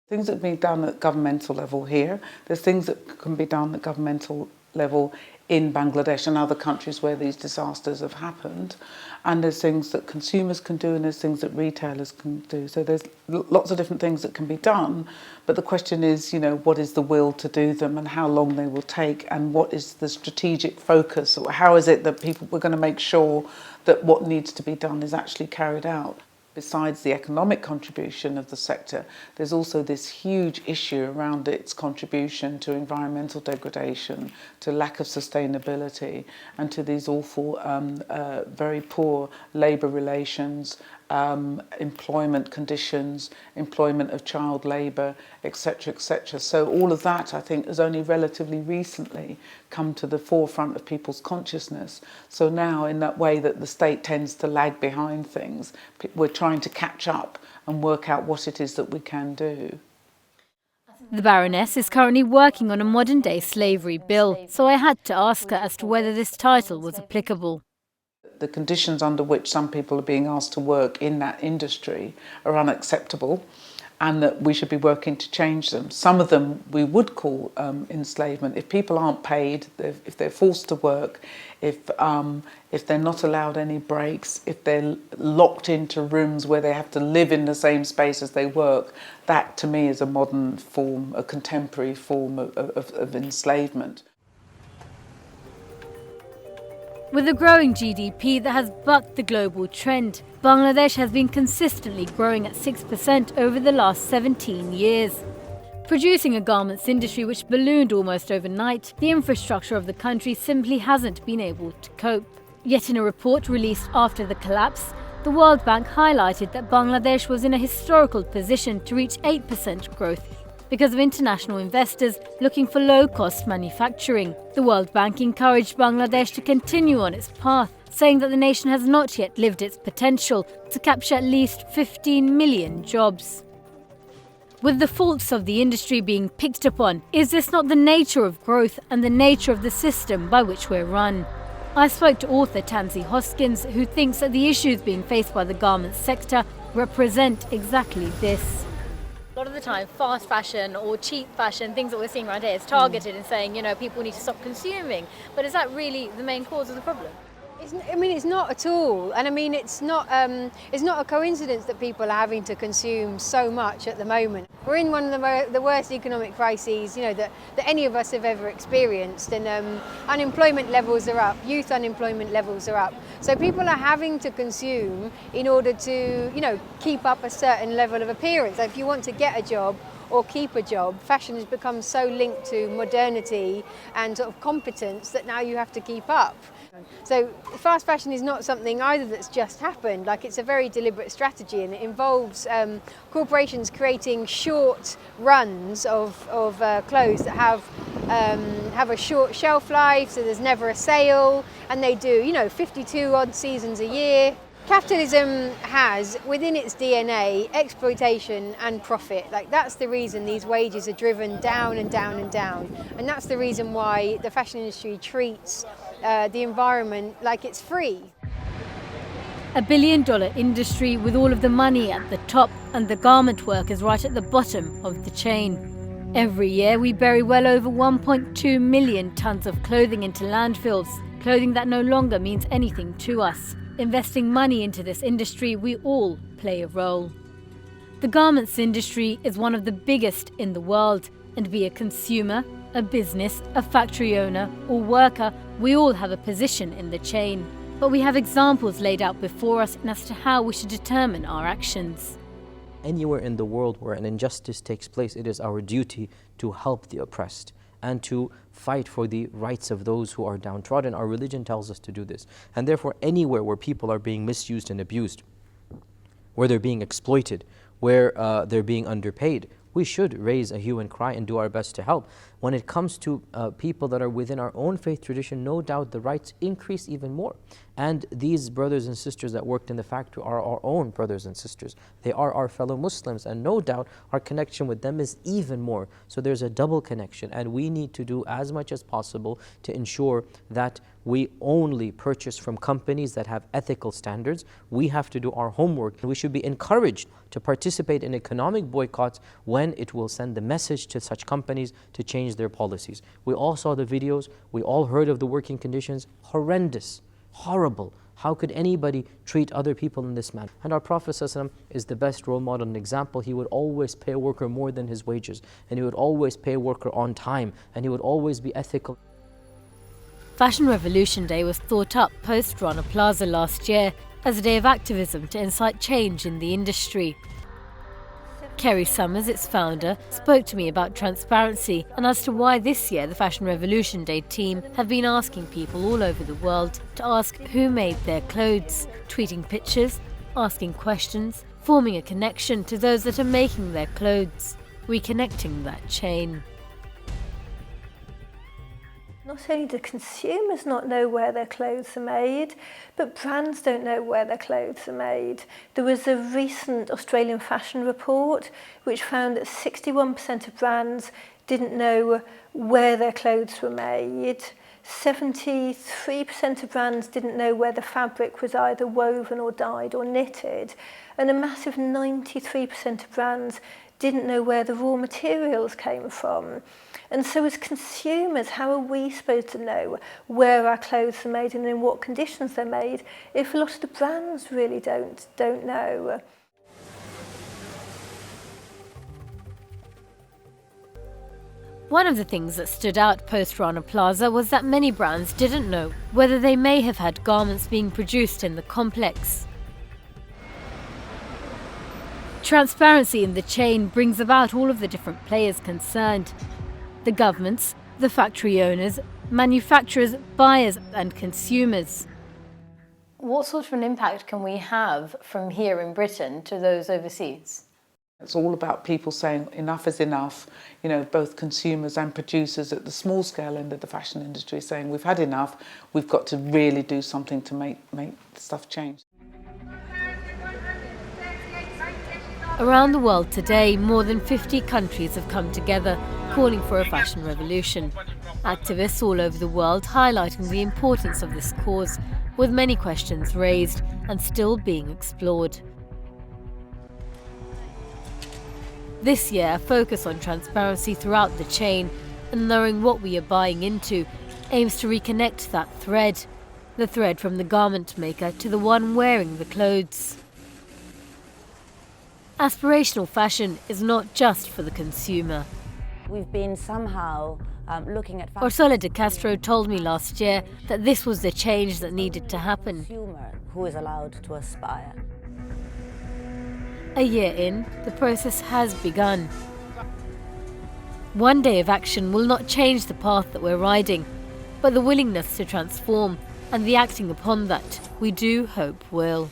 Things that can be done at governmental level here, there's things that can be done at governmental level in Bangladesh and other countries where these disasters have happened, and there's things that consumers can do and there's things that retailers can do. So there's lots of different things that can be done, but the question is, what is the will to do them and how long they will take, and what is the strategic focus, or how is it that we're going to make sure that what needs to be done is actually carried out. Besides the economic contribution of the sector, there's also this huge issue around its contribution to environmental degradation, to lack of sustainability, and to these awful, very poor labour relations, employment conditions, employment of child labour, etc., etc. So all of that, I think, has only relatively recently come to the forefront of people's consciousness. So now, in that way that the state tends to lag behind things, we're trying to catch up and work out what it is that we can do. The Baroness is currently working on a modern-day slavery bill, so I had to ask her as to whether this title was applicable. The conditions under which some people are being asked to work in that industry are unacceptable, and that we should be working to change them. Some of them we would call enslavement. If people aren't paid, if they're forced to work, if they're not allowed any breaks, if they're locked into rooms where they have to live in the same space as they work, that to me is a modern form, a contemporary form of enslavement. With a growing GDP that has bucked the global trend, Bangladesh has been consistently growing at 6% over the last 17 years. Producing a garments industry which ballooned almost overnight, the infrastructure of the country simply hasn't been able to cope. Yet in a report released after the collapse, the World Bank highlighted that Bangladesh was in a historical position to reach 8% growth because of international investors looking for low-cost manufacturing. The World Bank encouraged Bangladesh to continue on its path, saying that the nation has not yet lived its potential to capture at least 15 million jobs. With the faults of the industry being picked upon, is this not the nature of growth and the nature of the system by which we're run? I spoke to author Tansy Hoskins, who thinks that the issues being faced by the garment sector represent exactly this. A lot of the time, fast fashion or cheap fashion, things that we're seeing around here, is targeted and saying, people need to stop consuming. But is that really the main cause of the problem? It's not at all, and it's not a coincidence that people are having to consume so much at the moment. We're in one of the worst economic crises, that any of us have ever experienced, and unemployment levels are up, youth unemployment levels are up. So people are having to consume in order to, keep up a certain level of appearance. If you want to get a job or keep a job, fashion has become so linked to modernity and sort of competence that now you have to keep up. So fast fashion is not something either that's just happened. It's a very deliberate strategy, and it involves corporations creating short runs of clothes that have a short shelf life, so there's never a sale, and they do 52 odd seasons a year. Capitalism has within its DNA exploitation and profit. That's the reason these wages are driven down and down and down, and that's the reason why the fashion industry treats the environment like it's free. $1 billion industry with all of the money at the top and the garment workers right at the bottom of the chain. Every year we bury well over 1.2 million tons of clothing into landfills, clothing that no longer means anything to us. Investing money into this industry, we all play a role. The garments industry is one of the biggest in the world, and be a consumer, a business, a factory owner or worker, we all have a position in the chain. But we have examples laid out before us as to how we should determine our actions. Anywhere in the world where an injustice takes place, it is our duty to help the oppressed and to fight for the rights of those who are downtrodden. Our religion tells us to do this. And therefore, anywhere where people are being misused and abused, where they're being exploited, where they're being underpaid, we should raise a hue and cry and do our best to help. When it comes to people that are within our own faith tradition, no doubt the rights increase even more. And these brothers and sisters that worked in the factory are our own brothers and sisters. They are our fellow Muslims, and no doubt our connection with them is even more. So there's a double connection, and we need to do as much as possible to ensure that we only purchase from companies that have ethical standards. We have to do our homework. We should be encouraged to participate in economic boycotts when it will send the message to such companies to change their policies. We all saw the videos, we all heard of the working conditions, horrendous, horrible. How could anybody treat other people in this manner? And our Prophet ﷺ is the best role model and example. He would always pay a worker more than his wages, and he would always pay a worker on time, and he would always be ethical. Fashion Revolution Day was thought up post Rana Plaza last year as a day of activism to incite change in the industry. Kerry Summers, its founder, spoke to me about transparency and as to why this year the Fashion Revolution Day team have been asking people all over the world to ask who made their clothes, tweeting pictures, asking questions, forming a connection to those that are making their clothes, reconnecting that chain. Not only do consumers not know where their clothes are made, but brands don't know where their clothes are made. There was a recent Australian fashion report which found that 61% of brands didn't know where their clothes were made. 73% of brands didn't know where the fabric was either woven or dyed or knitted. And a massive 93% of brands didn't know where the raw materials came from. And so as consumers, how are we supposed to know where our clothes are made and in what conditions they're made if a lot of the brands really don't know? One of the things that stood out post Rana Plaza was that many brands didn't know whether they may have had garments being produced in the complex. Transparency in the chain brings about all of the different players concerned. The governments, the factory owners, manufacturers, buyers and consumers. What sort of an impact can we have from here in Britain to those overseas? It's all about people saying enough is enough, you know, both consumers and producers at the small scale end of the fashion industry saying we've had enough, we've got to really do something to make stuff change. Around the world today, more than 50 countries have come together calling for a fashion revolution. Activists all over the world highlighting the importance of this cause, with many questions raised and still being explored. This year, a focus on transparency throughout the chain and knowing what we are buying into aims to reconnect that thread, the thread from the garment maker to the one wearing the clothes. Aspirational fashion is not just for the consumer. We've been somehow looking at Ursula de Castro told me last year that this was the change that needed to happen. consumer who is allowed to aspire. A year in, the process has begun. One day of action will not change the path that we're riding, but the willingness to transform and the acting upon that we do hope will.